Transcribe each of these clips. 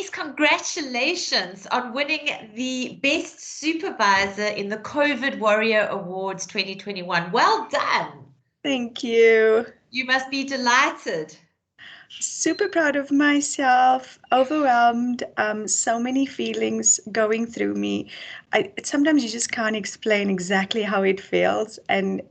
Shoneez, congratulations on winning the Best Supervisor in the COVID Warrior Awards 2021. Well done. Thank you. You must be delighted. Super proud of myself, overwhelmed, so many feelings going through me. Sometimes you just can't explain exactly how it feels, and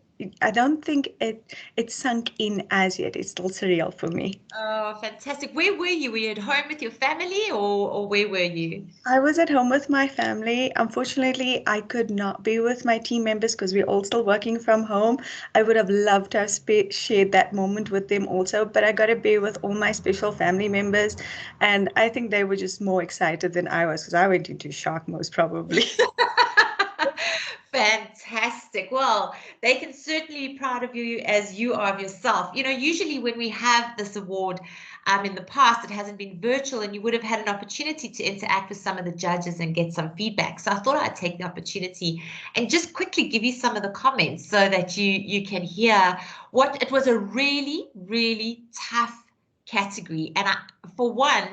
I don't think it sunk in as yet. It's still surreal for me. Oh, fantastic. Where were you? Were you at home with your family or where were you? I was at home with my family. Unfortunately, I could not be with my team members because we're all still working from home. I would have loved to have shared that moment with them also, but I got to be with all my special family members. And I think they were just more excited than I was because I went into shock most probably. Fantastic. Well, they can certainly be proud of you as you are of yourself. You know, usually when we have this award in the past, it hasn't been virtual and you would have had an opportunity to interact with some of the judges and get some feedback. So I thought I'd take the opportunity and just quickly give you some of the comments so that you can hear what it was. A really, really tough category. And for one,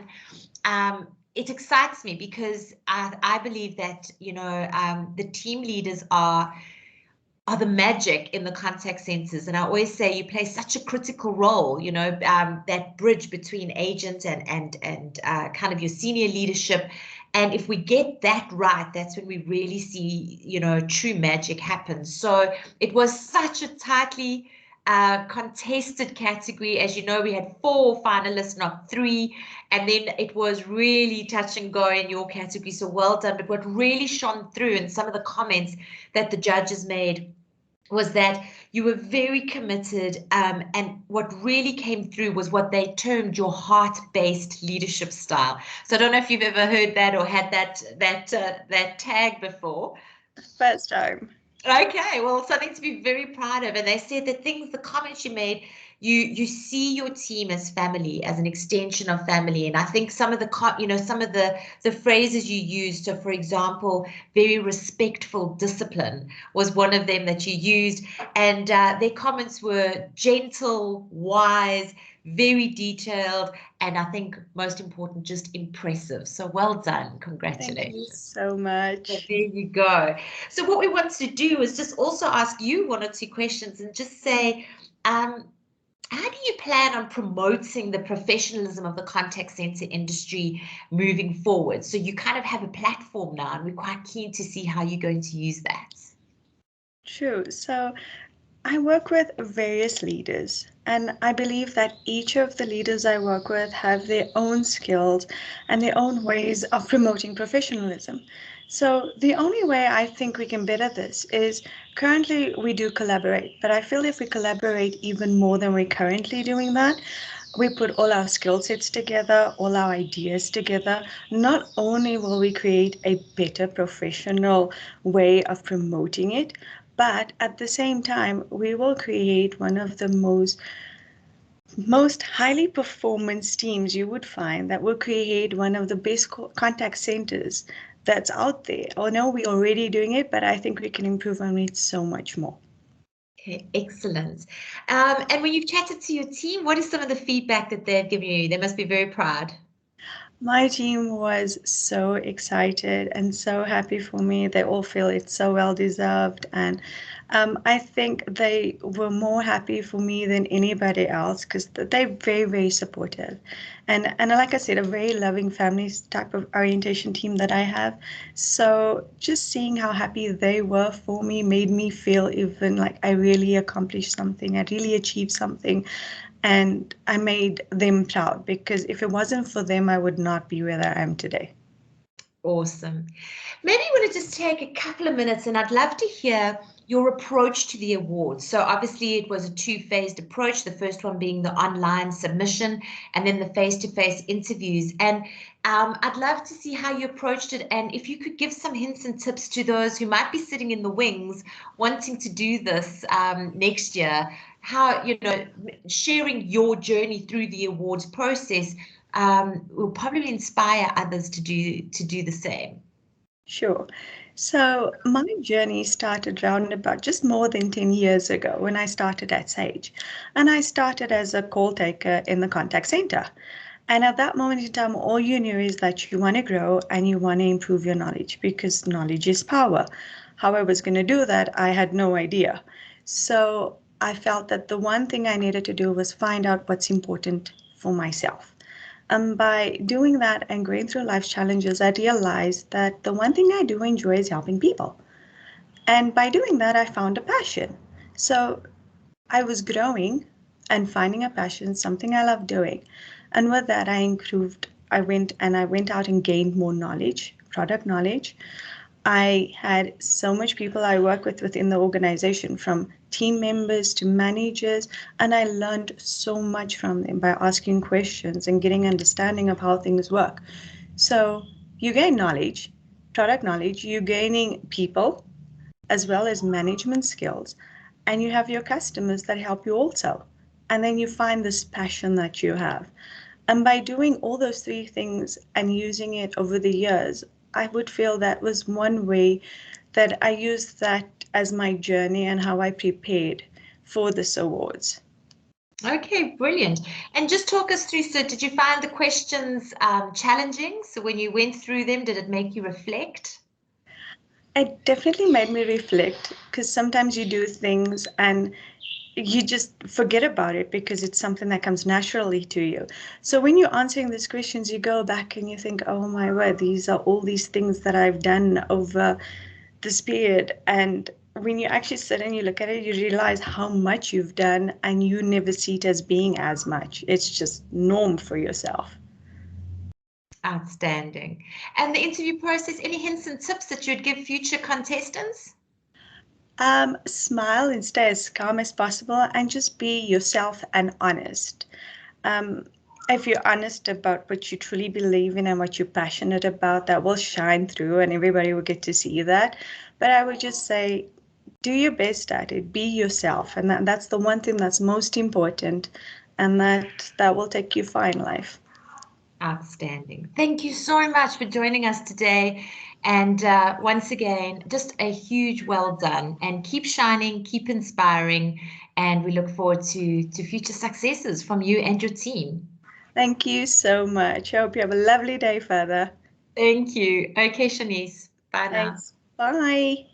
it excites me because I believe that, you know, the team leaders are the magic in the contact centers. And I always say you play such a critical role, you know, that bridge between agent and kind of your senior leadership. And if we get that right, that's when we really see, you know, true magic happen. So it was such a tightly contested category. As you know, we had 4 finalists, not 3, and then it was really touch and go in your category. So well done. But what really shone through in some of the comments that the judges made was that you were very committed, and what really came through was what they termed your heart-based leadership style. So I don't know if you've ever heard that or had that tag before. First time. Okay, well, something to be very proud of. And they said the comments you made, you see your team as family, as an extension of family. And I think some of the phrases you used. So, for example, very respectful discipline was one of them that you used. And their comments were gentle, wise, very detailed, and I think most important, just impressive. So well done. Congratulations. Thank you so much. So there you go. So what we want to do is just also ask you 1 or 2 questions and just say, how do you plan on promoting the professionalism of the contact center industry moving forward? So you kind of have a platform now, and we're quite keen to see how you're going to use that. True. So I work with various leaders, and I believe that each of the leaders I work with have their own skills and their own ways of promoting professionalism. So the only way I think we can better this is currently we do collaborate, but I feel if we collaborate even more than we're currently doing that, we put all our skill sets together, all our ideas together, not only will we create a better professional way of promoting it, but at the same time, we will create one of the most highly performance teams you would find that will create one of the best contact centers that's out there. I know we're already doing it, but I think we can improve on it so much more. Okay, excellent. And when you've chatted to your team, what is some of the feedback that they've given you? They must be very proud. My team was so excited and so happy for me. They all feel it's so well deserved. And I think they were more happy for me than anybody else because they're very, very supportive. And like I said, a very loving family type of orientation team that I have. So just seeing how happy they were for me made me feel even like I really accomplished something. I really achieved something. And I made them proud because if it wasn't for them, I would not be where I am today. Awesome. Maybe you want to just take a couple of minutes, and I'd love to hear your approach to the awards. So obviously it was a 2-phased approach, the first one being the online submission and then the face-to-face interviews. And I'd love to see how you approached it, and if you could give some hints and tips to those who might be sitting in the wings wanting to do this next year, how, you know, sharing your journey through the awards process will probably inspire others to do the same. Sure. So my journey started around about just more than 10 years ago when I started at Sage. And I started as a call taker in the contact center. And at that moment in time, all you knew is that you want to grow and you want to improve your knowledge because knowledge is power. How I was going to do that, I had no idea. So I felt that the one thing I needed to do was find out what's important for myself. And by doing that and going through life challenges, I realized that the one thing I do enjoy is helping people. And by doing that, I found a passion. So I was growing and finding a passion, something I love doing. And with that, I improved. I went out and gained more knowledge, product knowledge. I had so much people I work with within the organization, from team members to managers, and I learned so much from them by asking questions and getting understanding of how things work. So you gain knowledge, product knowledge, you're gaining people as well as management skills, and you have your customers that help you also. And then you find this passion that you have. And by doing all those three things and using it over the years, I would feel that was one way that I used that as my journey and how I prepared for this awards. Okay, brilliant. And just talk us through, so did you find the questions challenging? So when you went through them, did it make you reflect? It definitely made me reflect because sometimes you do things and you just forget about it because it's something that comes naturally to you. So when you're answering these questions, you go back and you think, oh my word, these are all these things that I've done over this period. And when you actually sit and you look at it, you realize how much you've done and you never see it as being as much. It's just norm for yourself. Outstanding. And the interview process, any hints and tips that you'd give future contestants? Smile and stay as calm as possible and just be yourself and honest. Um, if you're honest about what you truly believe in and what you're passionate about, that will shine through and everybody will get to see that. But I would just say, do your best at it, be yourself. And that's the one thing that's most important. And that will take you far in life. Outstanding. Thank you so much for joining us today. And once again, just a huge well done, and keep shining, keep inspiring. And we look forward to future successes from you and your team. Thank you so much. I hope you have a lovely day further. Thank you. Okay, Shoneez. Bye now. Thanks. Bye.